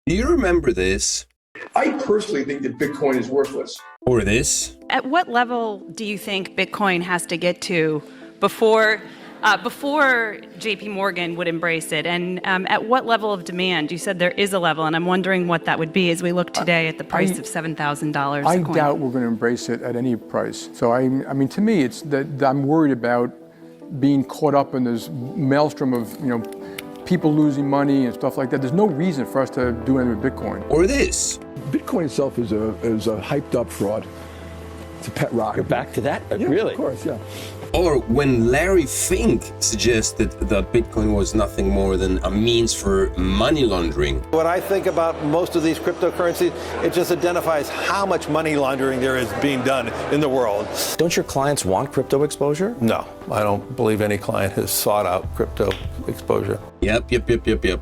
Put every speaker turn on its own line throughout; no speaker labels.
Do you remember this?
I personally think that Bitcoin is worthless.
Or this?
At what level do you think Bitcoin has to get to before JPMorgan would embrace it? And at what level of demand? You said there is a level, and I'm wondering what that would be as we look today at the price of $7,000
I
a coin.
doubt we're going to embrace it at any price. So I mean, to me, it's that I'm worried about being caught up in this maelstrom of, people losing money and stuff like that. There's no reason for us to do anything with Bitcoin.
Or this?
Bitcoin itself is a hyped up fraud. It's a pet rock.
You're back to that?
Yeah,
Really?
Of course, yeah.
Or when Larry Fink suggested that Bitcoin was nothing more than a means for money laundering.
What I think about most of these cryptocurrencies, it just identifies how much money laundering there is being done in the world.
Don't your clients want crypto exposure?
No, I don't believe any client has sought out crypto exposure.
Yep.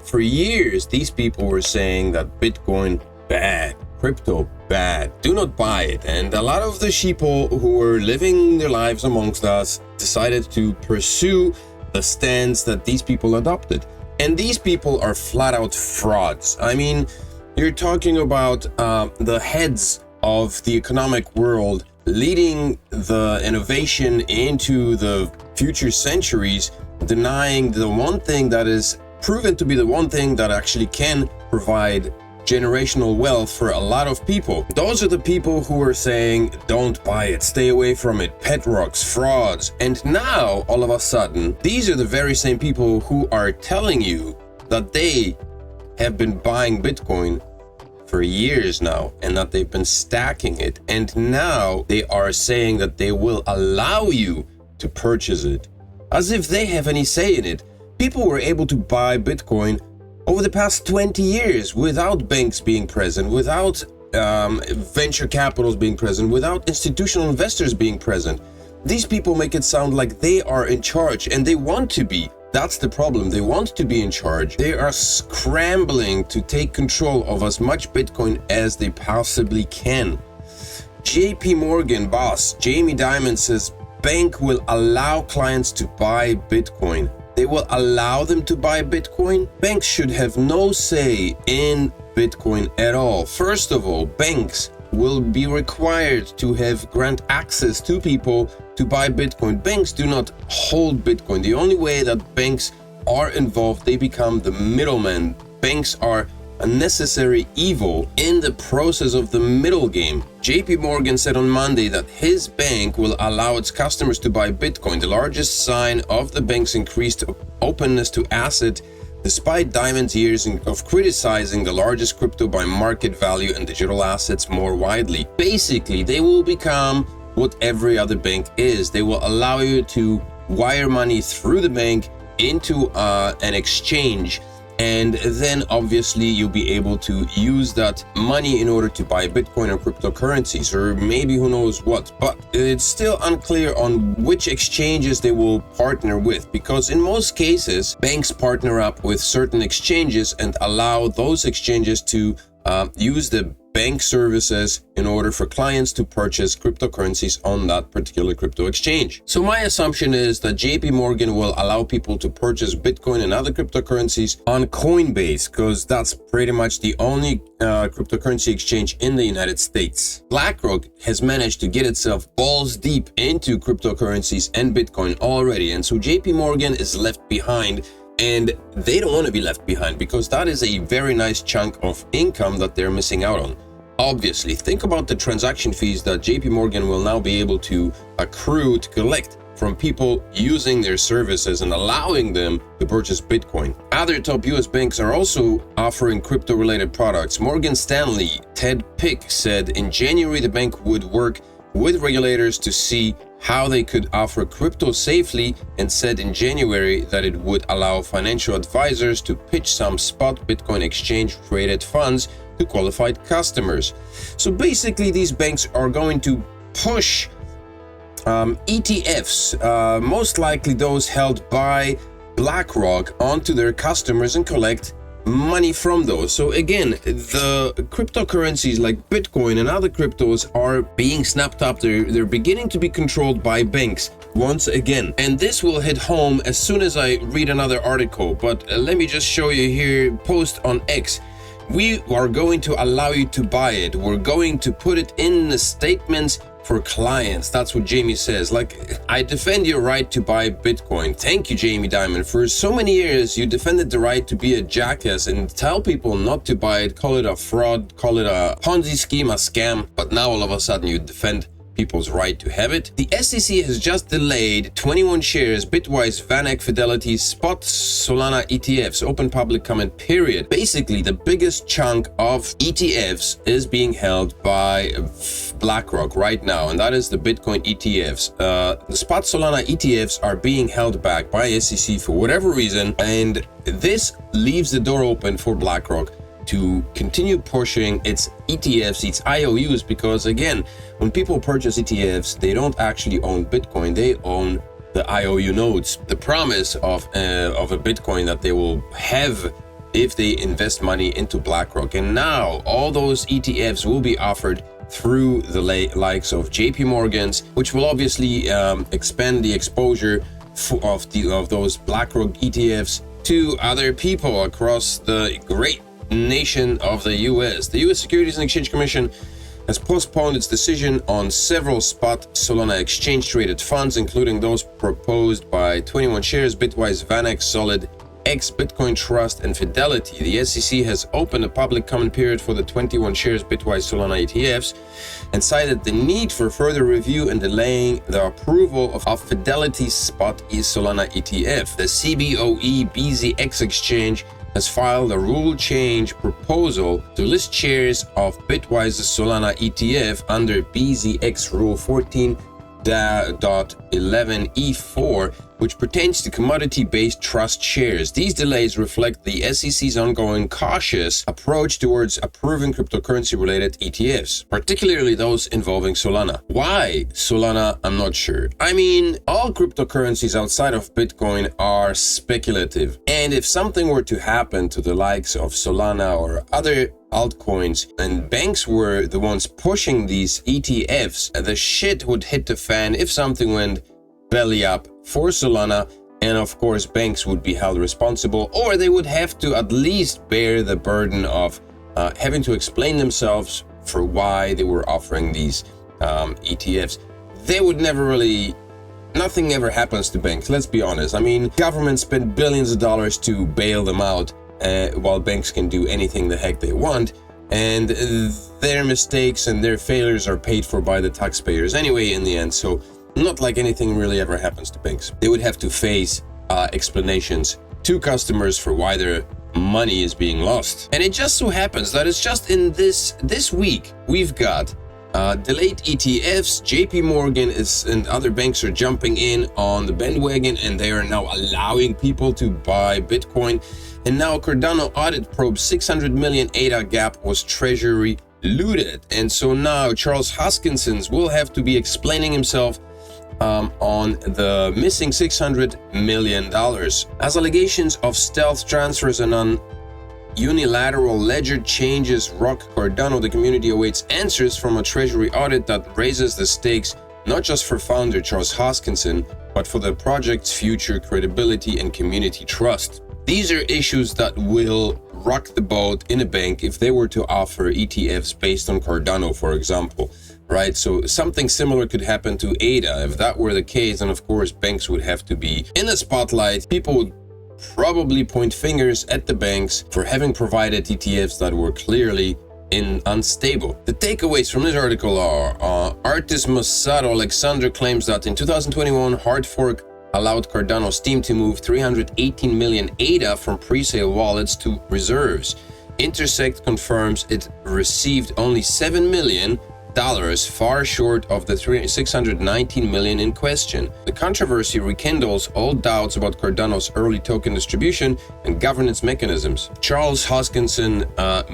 For years, these people were saying that Bitcoin bad, crypto bad, do not buy it. And a lot of the sheeple who were living their lives amongst us decided to pursue the stance that these people adopted. And these people are flat out frauds. I mean, you're talking about the heads of the economic world leading the innovation into the future centuries, denying the one thing that is proven to be the one thing that actually can provide generational wealth for a lot of people. Those are the people who are saying, don't buy it, stay away from it, pet rocks, frauds. And now, all of a sudden, these are the very same people who are telling you that they have been buying Bitcoin for years now and that they've been stacking it. And now they are saying that they will allow you to purchase it, as if they have any say in it. People were able to buy Bitcoin over the past 20 years without banks being present, without venture capitals being present, without institutional investors being present. These people make it sound like they are in charge, and they want to be. That's the problem. They want to be in charge. They are scrambling to take control of as much Bitcoin as they possibly can. JPMorgan boss Jamie Dimon says bank will allow clients to buy Bitcoin. They will allow them to buy Bitcoin? Banks should have no say in Bitcoin at all. First of all, banks will be required to grant access to people to buy Bitcoin. Banks do not hold Bitcoin. The only way that banks are involved, they become the middleman. Banks are a necessary evil in the process of the middle game. JP Morgan said on Monday that his bank will allow its customers to buy Bitcoin, the largest sign of the bank's increased openness to asset, despite Dimon's years of criticizing the largest crypto by market value and digital assets more widely. Basically, they will become what every other bank is. They will allow you to wire money through the bank into an exchange, and then obviously you'll be able to use that money in order to buy Bitcoin or cryptocurrencies, or maybe who knows what. But it's still unclear on which exchanges they will partner with, because in most cases banks partner up with certain exchanges and allow those exchanges to use the bank services in order for clients to purchase cryptocurrencies on that particular crypto exchange. So my assumption is that JP Morgan will allow people to purchase Bitcoin and other cryptocurrencies on Coinbase, because that's pretty much the only cryptocurrency exchange in the United States. BlackRock has managed to get itself balls deep into cryptocurrencies and Bitcoin already, and so JP Morgan is left behind. And they don't want to be left behind, because that is a very nice chunk of income that they're missing out on. Obviously, think about the transaction fees that JP Morgan will now be able to accrue to collect from people using their services and allowing them to purchase Bitcoin. Other top US banks are also offering crypto-related products. Morgan Stanley, Ted Pick, said in January the bank would work with regulators to see how they could offer crypto safely, and said in January that it would allow financial advisors to pitch some spot Bitcoin exchange traded funds to qualified customers. So basically these banks are going to push ETFs, most likely those held by BlackRock, onto their customers and collect money from those. So again, the cryptocurrencies like Bitcoin and other cryptos are being snapped up. They're beginning to be controlled by banks once again. And this will hit home as soon as I read another article. But let me just show you here, post on X. we are going to allow you to buy it. We're going to put it in the statements for clients. That's what Jamie says. Like, I defend your right to buy Bitcoin. Thank you, Jamie Dimon. For so many years, you defended the right to be a jackass and tell people not to buy it, call it a fraud, call it a Ponzi scheme, a scam. But now all of a sudden you defend people's right to have it. The SEC has just delayed 21 shares Bitwise, VanEck, Fidelity, Spot, Solana ETFs, open public comment period. Basically, the biggest chunk of ETFs is being held by BlackRock right now, and that is the Bitcoin ETFs. The Spot Solana ETFs are being held back by SEC for whatever reason, and this leaves the door open for BlackRock to continue pushing its ETFs, its IOUs, because again, when people purchase ETFs, they don't actually own Bitcoin, they own the IOU nodes. The promise of a Bitcoin that they will have if they invest money into BlackRock. And now all those ETFs will be offered through the likes of jpmorgan's, which will obviously expand the exposure of those BlackRock ETFs to other people across the great nation of the US. The US Securities and Exchange Commission has postponed its decision on several spot Solana exchange traded funds, including those proposed by 21 shares Bitwise, VanEck, Solid, X, Bitcoin Trust, and Fidelity. The SEC has opened a public comment period for the 21 shares Bitwise Solana ETFs and cited the need for further review and delaying the approval of Fidelity's Spot Solana ETF. The CBOE BZX exchange has filed a rule change proposal to list shares of Bitwise's Solana ETF under BZX Rule 14.11E4, which pertains to commodity-based trust shares. These delays reflect the SEC's ongoing cautious approach towards approving cryptocurrency-related ETFs, particularly those involving Solana. Why Solana? I'm not sure. I mean, all cryptocurrencies outside of Bitcoin are speculative, and if something were to happen to the likes of Solana or other altcoins and banks were the ones pushing these ETFs, the shit would hit the fan if something went belly up for Solana, and of course banks would be held responsible, or they would have to at least bear the burden of having to explain themselves for why they were offering these ETFs. They would never really, nothing ever happens to banks, let's be honest. I mean, governments spend billions of dollars to bail them out, while banks can do anything the heck they want, and their mistakes and their failures are paid for by the taxpayers anyway in the end. So not like anything really ever happens to banks. They would have to face explanations to customers for why their money is being lost. And it just so happens that it's just in this week we've got delayed ETFs. JP Morgan and other banks are jumping in on the bandwagon, and they are now allowing people to buy Bitcoin. And now Cardano audit probe 600 million ADA gap was treasury looted. And so now Charles Hoskinson will have to be explaining himself on the missing $600 million. As allegations of stealth transfers and unilateral ledger changes rock Cardano, the community awaits answers from a treasury audit that raises the stakes not just for founder Charles Hoskinson, but for the project's future credibility and community trust. These are issues that will rock the boat in a bank if they were to offer ETFs based on Cardano, for example, right? So something similar could happen to ADA. If that were the case, then of course banks would have to be in the spotlight. People would probably point fingers at the banks for having provided ETFs that were clearly unstable. The takeaways from this article are artist Mossad Alexander claims that in 2021 hard fork allowed Cardano's team to move 318 million ADA from pre-sale wallets to reserves. Intersect confirms it received only $7 million, far short of the $619 million in question. The controversy rekindles old doubts about Cardano's early token distribution and governance mechanisms. Charles Hoskinson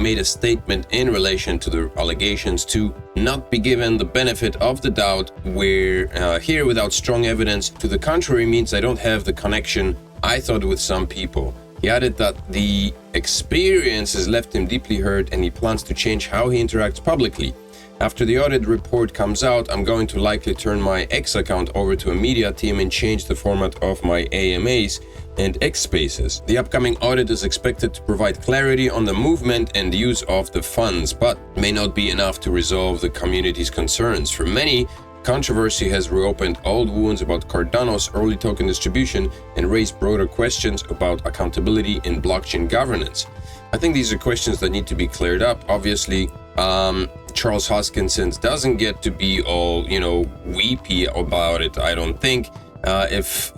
made a statement in relation to the allegations to not be given the benefit of the doubt. We're here without strong evidence to the contrary means I don't have the connection I thought with some people. He added that the experience has left him deeply hurt and he plans to change how he interacts publicly. After the audit report comes out, I'm going to likely turn my X account over to a media team and change the format of my AMAs and X spaces. The upcoming audit is expected to provide clarity on the movement and use of the funds, but may not be enough to resolve the community's concerns. For many, controversy has reopened old wounds about Cardano's early token distribution and raised broader questions about accountability in blockchain governance. I think these are questions that need to be cleared up. Obviously, Charles Hoskinson doesn't get to be all, weepy about it, I don't think. If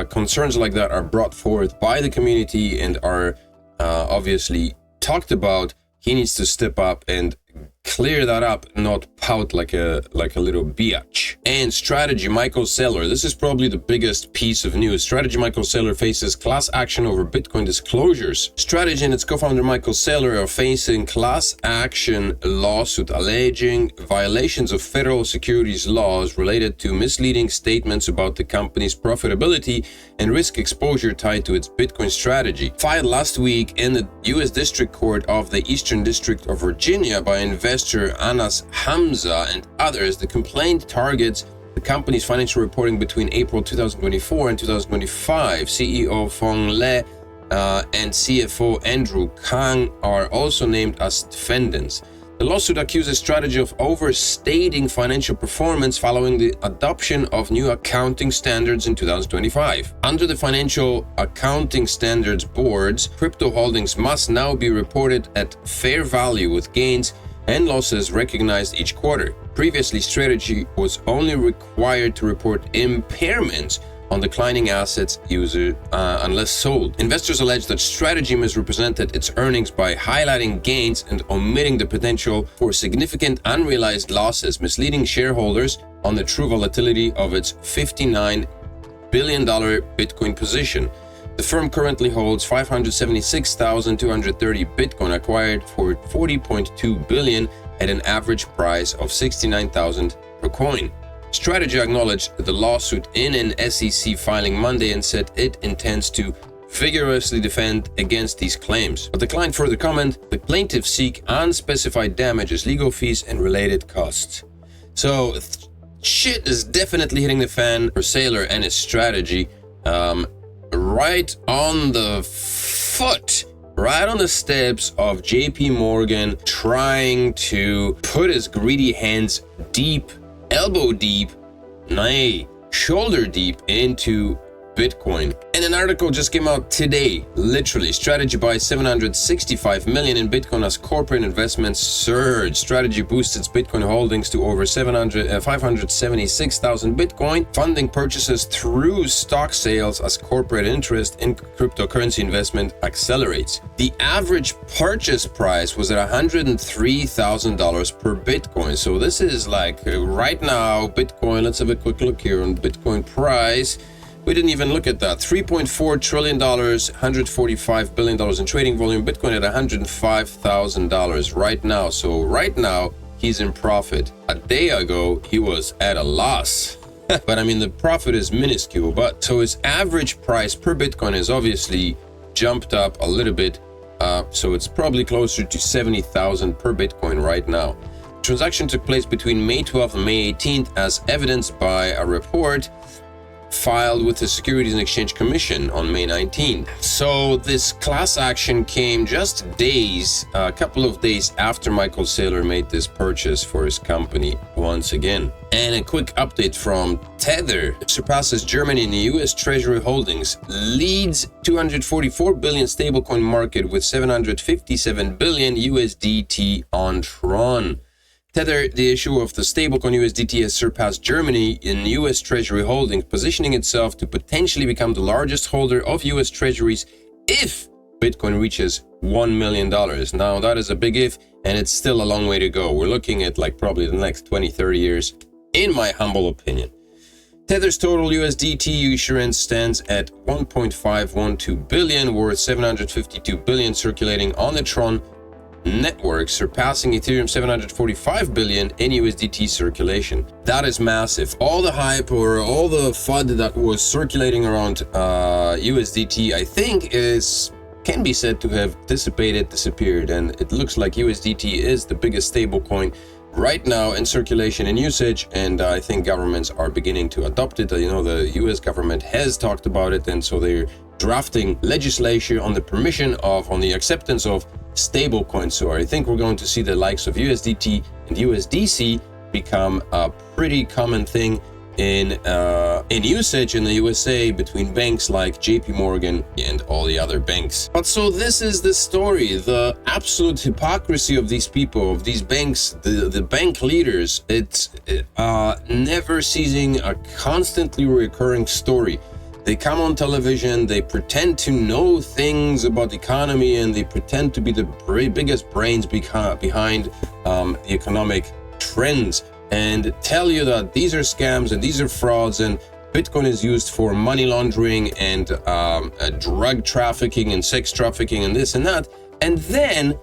concerns like that are brought forth by the community and are obviously talked about, he needs to step up and clear that up, not pout like a little biatch. And Strategy Michael Saylor, this is probably the biggest piece of news. Strategy Michael Saylor faces class action over Bitcoin disclosures. Strategy and its co-founder Michael Saylor are facing class action lawsuit alleging violations of federal securities laws related to misleading statements about the company's profitability and risk exposure tied to its Bitcoin strategy. Filed last week in the U.S. District Court of the Eastern District of Virginia by investor Anas Hamza and others, the complaint targets the company's financial reporting between April 2024 and 2025. CEO Fong Le and CFO Andrew Kang are also named as defendants. The lawsuit accuses Strategy of overstating financial performance following the adoption of new accounting standards in 2025. Under the Financial Accounting Standards Boards, crypto holdings must now be reported at fair value with gains and losses recognized each quarter. Previously, Strategy was only required to report impairments on declining assets unless sold. Investors allege that Strategy misrepresented its earnings by highlighting gains and omitting the potential for significant unrealized losses, misleading shareholders on the true volatility of its $59 billion Bitcoin position. The firm currently holds 576,230 Bitcoin acquired for $40.2 billion at an average price of $69,000 per coin. Strategy acknowledged the lawsuit in an SEC filing Monday and said it intends to vigorously defend against these claims, but declined further comment. The plaintiffs seek unspecified damages, legal fees, and related costs. So shit is definitely hitting the fan for Saylor and his Strategy. Right on the foot, right on the steps of jpmorgan trying to put his greedy hands deep, elbow deep, nay, shoulder deep into Bitcoin. And an article just came out today, literally. Strategy buys 765 million in Bitcoin as corporate investments surge. Strategy boosts its Bitcoin holdings to over 576,000 Bitcoin, funding purchases through stock sales as corporate interest in cryptocurrency investment accelerates. The average purchase price was at $103,000 per Bitcoin. So this is like right now, Bitcoin, let's have a quick look here on Bitcoin price. We didn't even look at that. $3.4 trillion, $145 billion in trading volume. Bitcoin at $105,000 right now. So right now, he's in profit. A day ago, he was at a loss. But I mean, the profit is minuscule. But so his average price per Bitcoin is obviously jumped up a little bit. So it's probably closer to 70,000 per Bitcoin right now. The transaction took place between May 12th and May 18th, as evidenced by a report filed with the Securities and Exchange Commission on May 19th. So this class action came just a couple of days after Michael Saylor made this purchase for his company once again. And a quick update from Tether. Surpasses Germany in the US Treasury holdings, leads 244 billion stablecoin market with 757 billion USDT on Tron. Tether, the issuer of the stablecoin USDT, has surpassed Germany in U.S. Treasury holdings, positioning itself to potentially become the largest holder of U.S. Treasuries if Bitcoin reaches $1 million. Now, that is a big if, and it's still a long way to go. We're looking at like probably the next 20, 30 years, in my humble opinion. Tether's total USDT issuance stands at 1.512 billion, worth 752 billion circulating on the Tron network, surpassing Ethereum 745 billion in USDT circulation. That is massive. All the hype or all the FUD that was circulating around USDT, I think can be said to have disappeared, and it looks like USDT is the biggest stablecoin right now in circulation and usage, and I think governments are beginning to adopt it. You know, the US government has talked about it, and so they're drafting legislation on the on the acceptance of stable coins. So I think we're going to see the likes of USDT and USDC become a pretty common thing in usage in the USA between banks like JpMorgan and all the other banks. But so this is the story, the absolute hypocrisy of these people, of these banks, the bank leaders. It's never ceasing, a constantly recurring story. They come on television, they pretend to know things about the economy, and they pretend to be the biggest brains behind the economic trends, and tell you that these are scams and these are frauds, and Bitcoin is used for money laundering and drug trafficking and sex trafficking and this and that. And then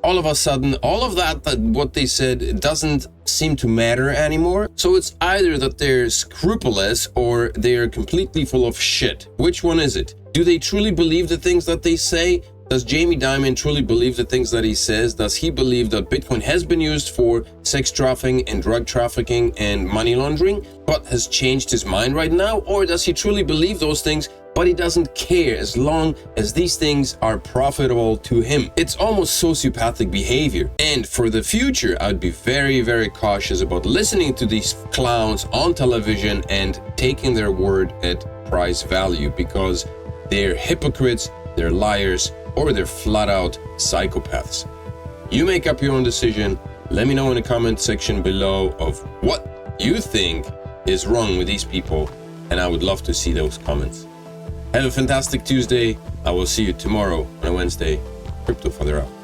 all of a sudden, all of that what they said doesn't seem to matter anymore. So it's either that they're scrupulous or they're completely full of shit. Which one is it? Do they truly believe the things that they say? Does Jamie Dimon truly believe the things that he says? Does he believe that Bitcoin has been used for sex trafficking and drug trafficking and money laundering, but has changed his mind right now? Or does he truly believe those things, but he doesn't care as long as these things are profitable to him? It's almost sociopathic behavior. And for the future, I'd be very, very cautious about listening to these clowns on television and taking their word at price value, because they're hypocrites, they're liars, or they're flat out psychopaths. You make up your own decision. Let me know in the comment section below of what you think is wrong with these people, and I would love to see those comments. Have a fantastic Tuesday. I will see you tomorrow on a Wednesday. CryptoFather out.